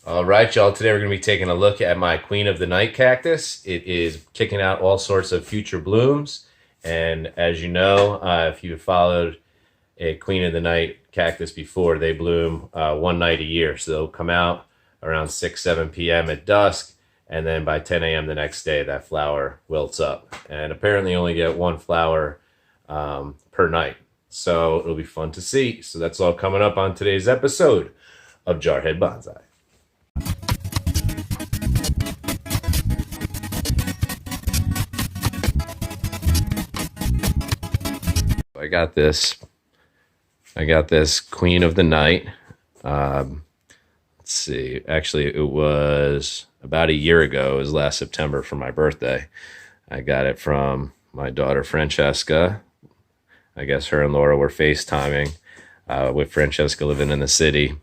All right, y'all. Today we're going to be taking a look at my Queen of the Night cactus. It is kicking out all sorts of future blooms. And as you know, if you've followed a Queen of the Night cactus before, they bloom one night a year. So they'll come out around 6, 7 p.m. at dusk. And then by 10 a.m. the next day, that flower wilts up. And apparently you only get one flower per night. So it'll be fun to see. So that's all coming up on today's episode of Jarhead Bonsai. I got this Queen of the Night. Let's see. Actually, it was about a year ago. It was last September for my birthday. I got it from my daughter Francesca. I guess her and Laura were FaceTiming with Francesca living in the city.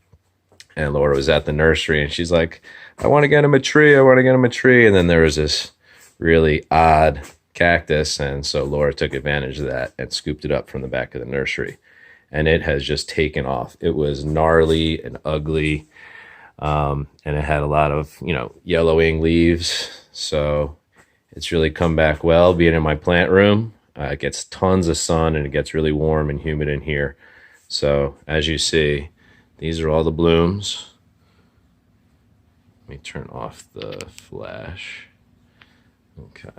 And Laura was at the nursery and she's like, I want to get him a tree. I want to get him a tree. And then there was this really odd cactus. And so Laura took advantage of that and scooped it up from the back of the nursery. And it has just taken off. It was gnarly and ugly. And it had a lot of, yellowing leaves. So it's really come back well being in my plant room. It gets tons of sun and it gets really warm and humid in here. So as you see, these are all the blooms. Let me turn off the flash. Okay.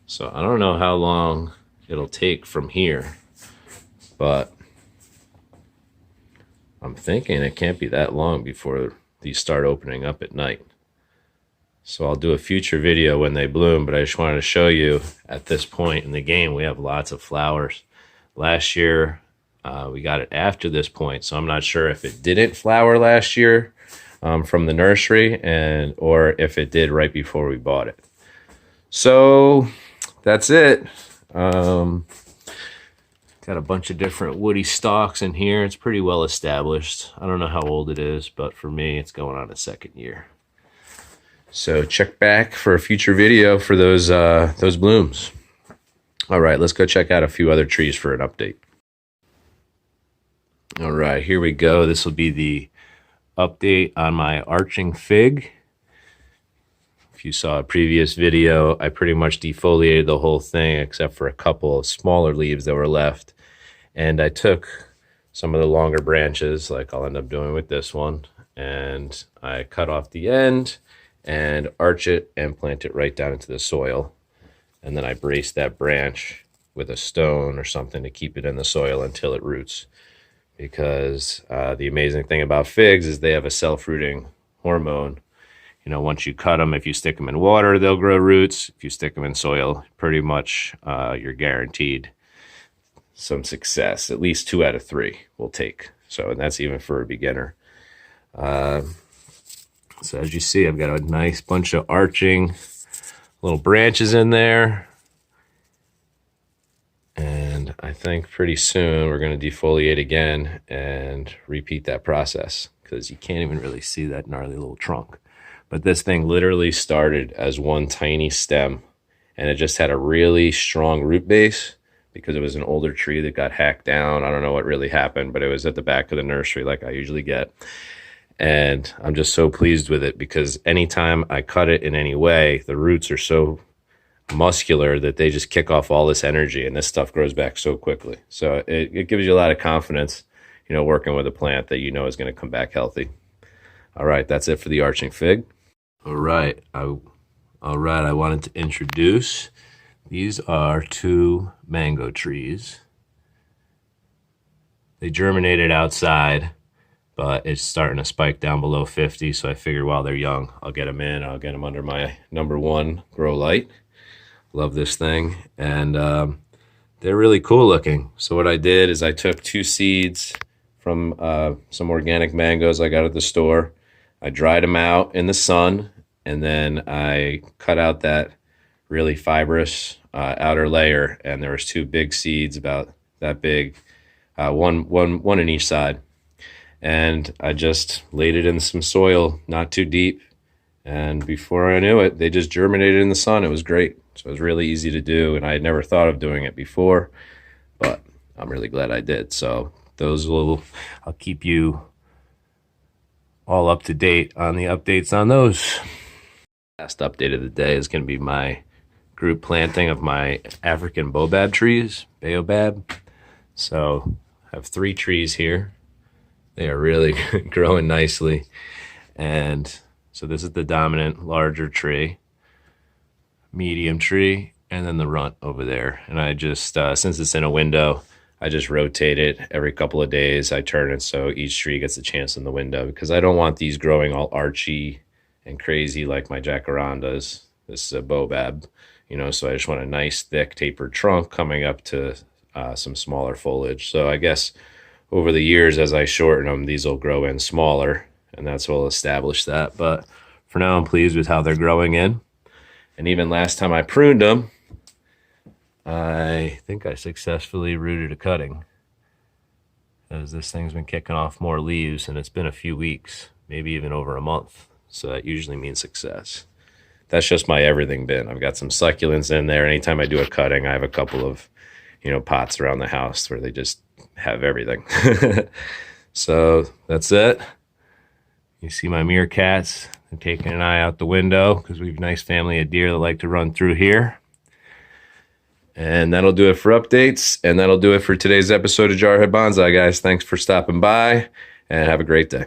So I don't know how long it'll take from here, but I'm thinking it can't be that long before these start opening up at night. So I'll do a future video when they bloom, but I just wanted to show you at this point in the game, we have lots of flowers. Last year, we got it after this point, so I'm not sure if it didn't flower last year from the nursery or if it did right before we bought it. So that's it. Got a bunch of different woody stalks in here. It's pretty well established. I don't know how old it is, but for me, it's going on its second year. So check back for a future video for those blooms. All right, let's go check out a few other trees for an update. All right, here we go. This will be the update on my arching fig. If you saw a previous video, I pretty much defoliated the whole thing except for a couple of smaller leaves that were left. And I took some of the longer branches, like I'll end up doing with this one, and I cut off the end and arch it and plant it right down into the soil. And then I brace that branch with a stone or something to keep it in the soil until it roots. Because the amazing thing about figs is they have a self-rooting hormone. Once you cut them, if you stick them in water, they'll grow roots. If you stick them in soil, pretty much you're guaranteed some success. At least 2 out of 3 will take. So, and that's even for a beginner. So as you see, I've got a nice bunch of arching little branches in there. And I think pretty soon we're going to defoliate again and repeat that process because you can't even really see that gnarly little trunk. But this thing literally started as one tiny stem and it just had a really strong root base because it was an older tree that got hacked down. I don't know what really happened, but it was at the back of the nursery like I usually get. And I'm just so pleased with it because anytime I cut it in any way, the roots are so muscular that they just kick off all this energy and this stuff grows back so quickly. So it gives you a lot of confidence, working with a plant that is going to come back healthy. All right, that's it for the arching fig. All right, I wanted to introduce, these are 2 mango trees. They germinated outside, but it's starting to spike down below 50, so I figured while they're young, I'll get them in. I'll get them under my #1 grow light. Love this thing, and they're really cool looking. So what I did is I took 2 seeds from some organic mangoes I got at the store. I dried them out in the sun, and then I cut out that really fibrous outer layer, and there was 2 big seeds about that big, one in each side. And I just laid it in some soil, not too deep, and before I knew it, they just germinated in the sun. It was great. So it was really easy to do, and I had never thought of doing it before, but I'm really glad I did. So those I'll keep you all up to date on the updates on those. Last update of the day is going to be my group planting of my African baobab trees, baobab. So I have 3 trees here. They are really growing nicely. And so this is the dominant larger tree, medium tree, and then the runt over there. And I just, since it's in a window, I just rotate it every couple of days. I turn it so each tree gets a chance in the window because I don't want these growing all archy and crazy like my jacarandas. This is a baobab, so I just want a nice, thick, tapered trunk coming up to some smaller foliage. So I guess over the years, as I shorten them, these will grow in smaller, and that's what will establish that. But for now, I'm pleased with how they're growing in. And even last time I pruned them, I think I successfully rooted a cutting, as this thing's been kicking off more leaves, and it's been a few weeks, maybe even over a month. So that usually means success. That's just my everything bin. I've got some succulents in there. Anytime I do a cutting, I have a couple of, pots around the house where they just have everything. So that's it. You see my meerkats. They're taking an eye out the window because we have a nice family of deer that like to run through here. And that'll do it for updates. And that'll do it for today's episode of Jarhead Bonsai, guys. Thanks for stopping by and have a great day.